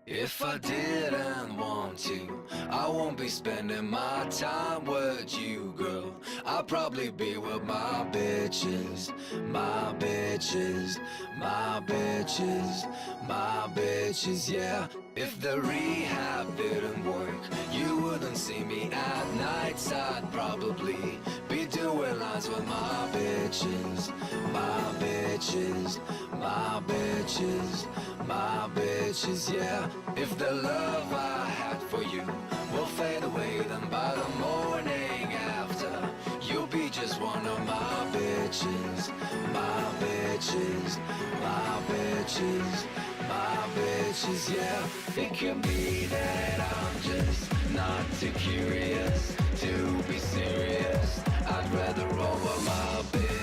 If I didn't want to, I won't be spending my time with you, girl. I'd probably be with my bitches, my bitches, my bitches, my bitches, yeah. If the rehab didn't work, you wouldn't see me at nights. I'd probably be doing lines with my bitches, my bitches, my bitches, my bitches, yeah. If the love I had for you will fade away, then by the morning after, you'll be just one of my bitches, my bitches, my bitches, my bitches, yeah. It could be that I'm just not too curious to be serious. I'd rather roll with my bitches.